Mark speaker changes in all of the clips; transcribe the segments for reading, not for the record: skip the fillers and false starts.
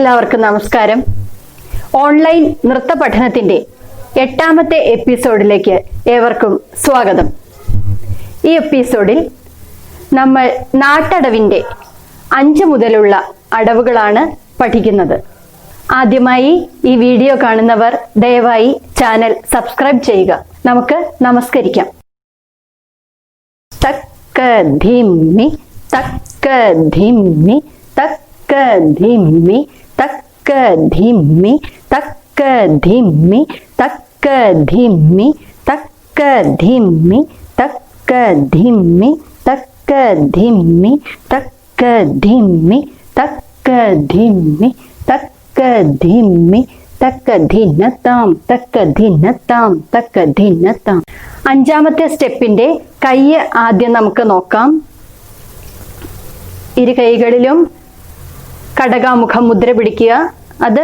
Speaker 1: എല്ലാവർക്കും നമസ്കാരം. ഓൺലൈൻ നൃത്ത പഠനത്തിന്റെ 8ാമത്തെ എപ്പിസോഡിലേക്ക് ഏവർക്കും സ്വാഗതം. ഈ എപ്പിസോഡിൽ നമ്മൾ നാട്ടടവിന്റെ 5 മുതലുള്ള അടവുകളാണ് പഠിക്കുന്നത്. ആദ്യമായി ഈ വീഡിയോ കാണുന്നവർ ദയവായി ചാനൽ സബ്സ്ക്രൈബ് ചെയ്യുക. നമുക്ക് നമസ്കരിക്കാം. തക്ക ധിമ്മി തക്ക ധിമ്മി തക്ക ധിമ്മി തക്ക ധിമ്മി തക്ക ധിമ്മി തക്ക ധിമ്മി തക്ക ധിമ്മി തക്ക ധിമ്മി തക്ക ധിമ്മി തക്ക ധിമ്മി തക്ക ധിമ്മി തക്ക ധിമ്മി തക്ക ധിന്നത്താം തക്ക ധിന്നത്താം തക്ക ധിന്നത്താം. 5ാമത്തെ സ്റ്റെപ്പിന്റെ കൈ ആദ്യം നമുക്ക് നോക്കാം. ഇരു കൈകളിലും കടകാമുഖം മുദ്ര പിടിക്കുക. അത്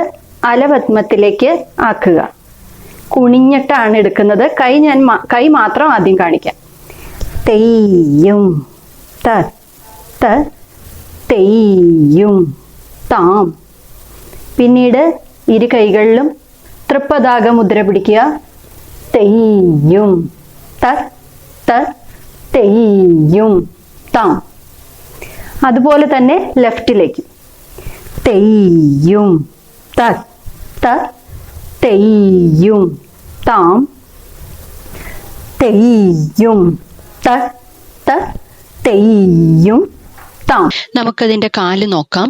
Speaker 1: അലപത്മത്തിലേക്ക് ആക്കുക. കുനിഞ്ഞിട്ടാണ് എടുക്കുന്നത്. കൈ മാത്രം ആദ്യം കാണിക്കാം. തെയ്യും ത ത തെയ്യും താം. പിന്നീട് ഇരു കൈകളിലും തൃപ്പതാക മുദ്ര പിടിക്കുക. തെയ്യും ത ത തെയ്യും താം. അതുപോലെ തന്നെ ലെഫ്റ്റിലേക്ക് തെയ്യും ത ത തെയ്യും താം തെയ്യും ത ത തെയ്യും താം.
Speaker 2: നമുക്കതിന്റെ കാല് നോക്കാം.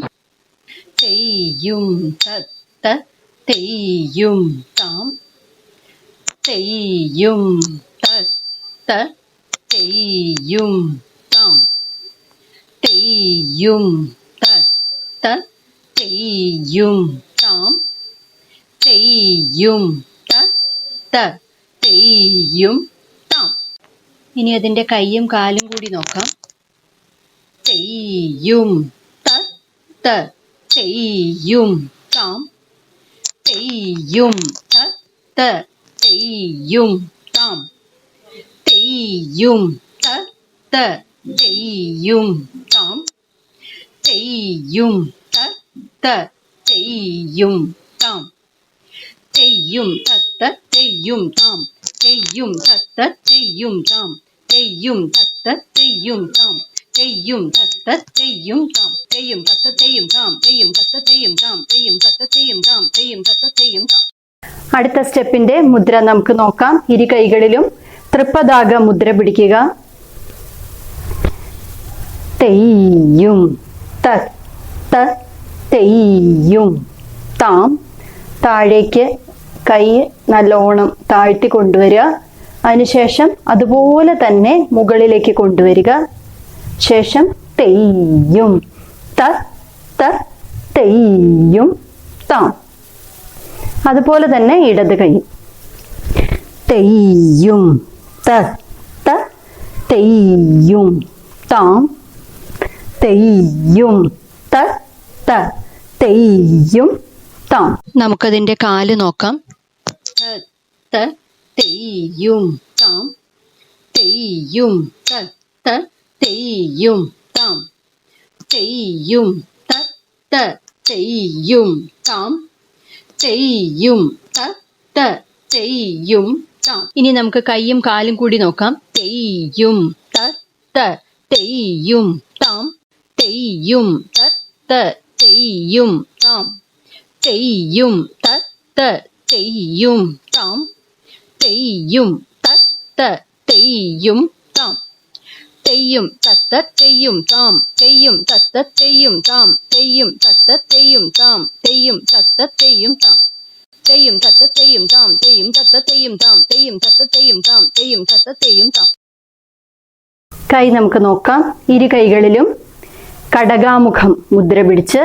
Speaker 1: തെയ്യും ത ത തെയ്യും താം തെയ്യും ത ത തെയ്യും താം തെയ്യും ത ത തെയ്യും താം തെയ്യും ത ത തെയ്യും താം.
Speaker 2: ഇനി അതിന്റെ കൈയും കാലും കൂടി നോക്കാം.
Speaker 1: തെയ്യും ത ത തെയ്യും താം തെയ്യും ത ത തെയ്യും താം തെയ്യും ത ത തെയ്യും താം തെയ്യും ത ത തെയ്യും താം തെയ്യും ത ത തെയ്യും താം തെയ്യും ത ത തെയ്യും താം തെയ്യും ത ത തെയ്യും താം തെയ്യും ത ത തെയ്യും താം തെയ്യും ത ത തെയ്യും താം തെയ്യും ത ത തെയ്യും താം തെയ്യും ത ത തെയ്യും താം തെയ്യും ത ത തെയ്യും താം. അടുത്ത സ്റ്റെപ്പിന്റെ മുദ്ര നമുക്ക് നോക്കാം. ഇരു കൈകളിലും തൃപ്പതാക മുദ്ര പിടിക്കുക. തെയ്യും ത ത തെയ്യും താം. താഴേക്ക് കൈ നല്ലോണം താഴ്ത്തി കൊണ്ടുവരിക. അതിനുശേഷം അതുപോലെ തന്നെ മുകളിലേക്ക് കൊണ്ടുവരിക. ശേഷം തെയ്യും ത ത തെയ്യും താം. അതുപോലെ തന്നെ ഇടത് കൈ തെയ്യും ത ത തെയ്യും താം തെയ്യും ത ത തെയ്യും താം.
Speaker 2: നമുക്കതിന്റെ കാല് നോക്കാം.
Speaker 1: ത ത തെയ്യും താം തെയ്യും ത ത തെയ്യും താം തെയ്യും ത ത തെയ്യും താം തെയ്യും ത ത തെയ്യും താം.
Speaker 2: ഇനി നമുക്ക് കൈയും കാലും കൂടി നോക്കാം.
Speaker 1: തെയ്യും ത ത തെയ്യും താം തെയ്യും ത ത തെയ്യും താം തെയ്യും ത ത തെയ്യും താം തെയ്യും ത ത തെയ്യും താം തെയ്യും ത ത തെയ്യും താം തെയ്യും ത ത തെയ്യും താം തെയ്യും ത ത തെയ്യും താം തെയ്യും ത ത തെയ്യും താം തെയ്യും ത ത തെയ്യും താം തെയ്യും ത ത തെയ്യും താം തെയ്യും ത ത തെയ്യും താം തെയ്യും ത ത തെയ്യും താം. കൈ നമുക്ക് നോക്കാം. ഇരു കൈകളിലും കടകാമുഖം മുദ്ര പിടിച്ച്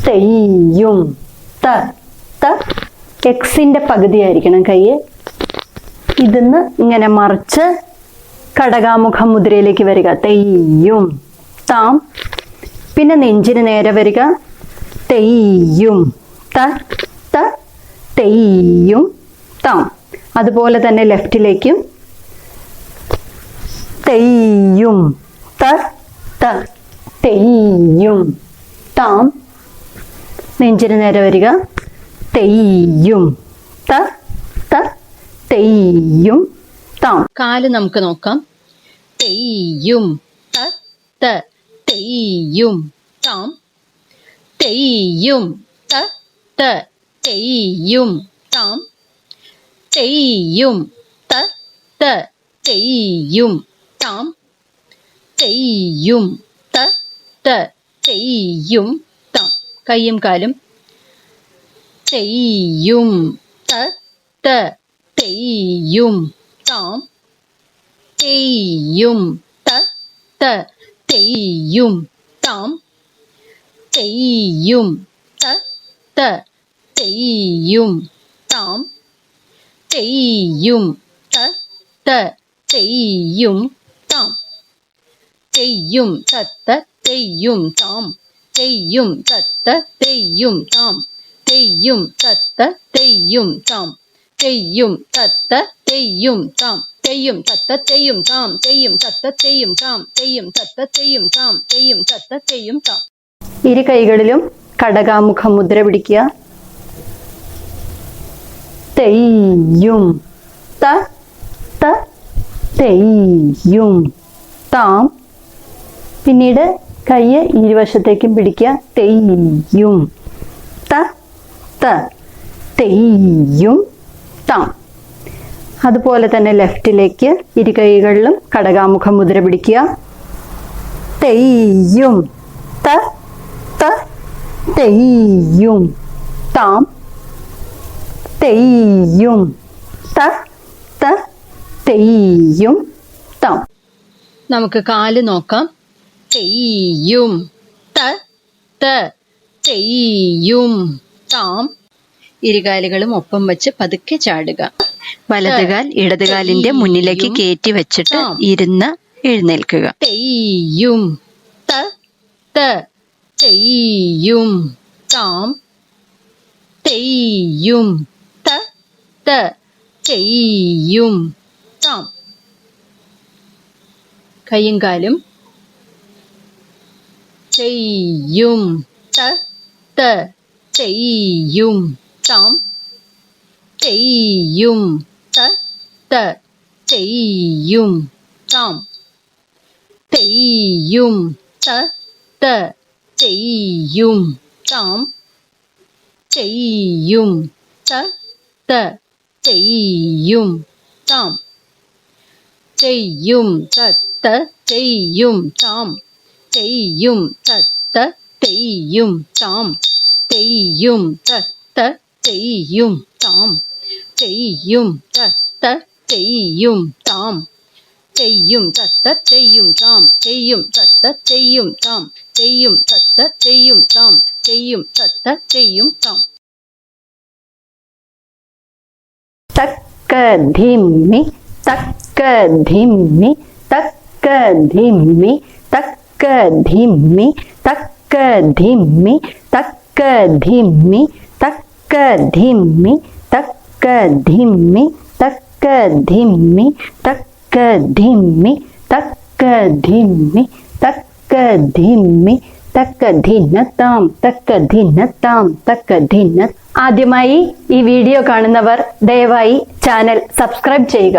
Speaker 1: തെയ്യും ത ത എക്സിന്റെ പകുതിയായിരിക്കണം കൈ. ഇതിന്ന് ഇങ്ങനെ മറിച്ച് കടകാമുഖം മുദ്രയിലേക്ക് വരിക. തെയ്യും താം. പിന്നെ നെഞ്ചിന് നേരെ വരിക. തെയ്യും ത ത തെയ്യും താം. അതുപോലെ തന്നെ ലെഫ്റ്റിലേക്കും തെയ്യും ത ത തെയ്യും താം. നെഞ്ചിന് നേരെ വരിക. തെയ്യും ത ത തെയ്യും താം.
Speaker 2: കാല് നമുക്ക് നോക്കാം. തെയ്യും ത ത തെയ്യും താം. തെയ്യും ത ത തെയ്യും താം. തെയ്യും ത ത തെയ്യും താം. തെയ്യും ത ത തെയ്യും താം. കയ്യും കാലും. തെയ്യും ത ത തെയ്യും താം. തെയ്യും ത ത തെയ്യും താം. തെയ്യും ത ത തെയ്യും താം. തെയ്യും ത ത തെയ്യും താം. തെയ്യും തത്ത തെയ്യും താം. തെയ്യും തത്ത തെയ്യും താം. തെയ്യും തത്ത തെയ്യും താം. തെയ്യും തത്ത തെയ്യും താം. തെയ്യും തത്ത തെയ്യും താം. തെയ്യും തത്ത തെയ്യും താം. തെയ്യും തത്ത തെയ്യും താം. തെയ്യും തത്ത തെയ്യും താം.
Speaker 1: ഇരു കൈകളിലും കടകാമുഖ മുദ്ര പിടിക്കുക. തെയ്യും ത ത തെയ്യും താം. പിന്നീട് കൈ ഇരുവശത്തേക്കും പിടിക്കുക. തെയ്യും ത ത തെയ്യും താം. അതുപോലെ തന്നെ ലെഫ്റ്റിലേക്ക് ഇരു കൈകളിലും കടകാമുഖ മുദ്ര പിടിക്കുക. തെയ്യും ത ത തെയ്യും താം. തെയ്യും ത ത തെയ്യും താം.
Speaker 2: നമുക്ക് കാല് നോക്കാം. തെയ്യും ത ത തെയ്യും താം. ഇരുകാലുകളും ഒപ്പം വെച്ച് പതുക്കെ ചാടുക. വലതുകാൽ ഇടതുകാലിന്റെ മുന്നിലേക്ക് കയറ്റി വെച്ചിട്ട് ഇരുന്ന് എഴുന്നേൽക്കുക. തെയ്യും ത ത തെയ്യും താം. തെയ്യും ത ത തെയ്യും താം. കയ്യും കാലും. തെയ്യും ത ത തെയ്യും താം. തെയ്യും ത ത തെയ്യും താം. തെയ്യും ത ത തെയ്യും താം. തെയ്യും ത ത തെയ്യും താം. തെയ്യും തത്ത തെയ്യും താം. തെയ്യും തത്ത തെയ്യും താം. തെയ്യും തത്ത തെയ്യും താം. തെയ്യും തത്ത തെയ്യും താം. തെയ്യും തത്ത തെയ്യും താം. തെയ്യും തത്ത തെയ്യും താം. തെയ്യും തത്ത തെയ്യും താം. തെയ്യും തത്ത തെയ്യും താം.
Speaker 1: തക്ക ധിമ്മി തക്ക ധിമ്മി തക്ക ധിമ്മി തക്ക ധിമ്മി തക്ക ധിമ്മി തക്ക ധിമ്മി തക്ക ധിമ്മി തക്ക ധിമ്മി തക്ക ധിമ്മി തക്ക ധിമ്മി തക്ക ധിമ്മി തക്ക ധിമ്മി തക്ക ധിന്നത്താം തക്ക ധിന്നത്താം തക്ക ധിന്ന. ആദ്യമായി ഈ വീഡിയോ കാണുന്നവർ ദയവായി ചാനൽ സബ്സ്ക്രൈബ് ചെയ്യുക.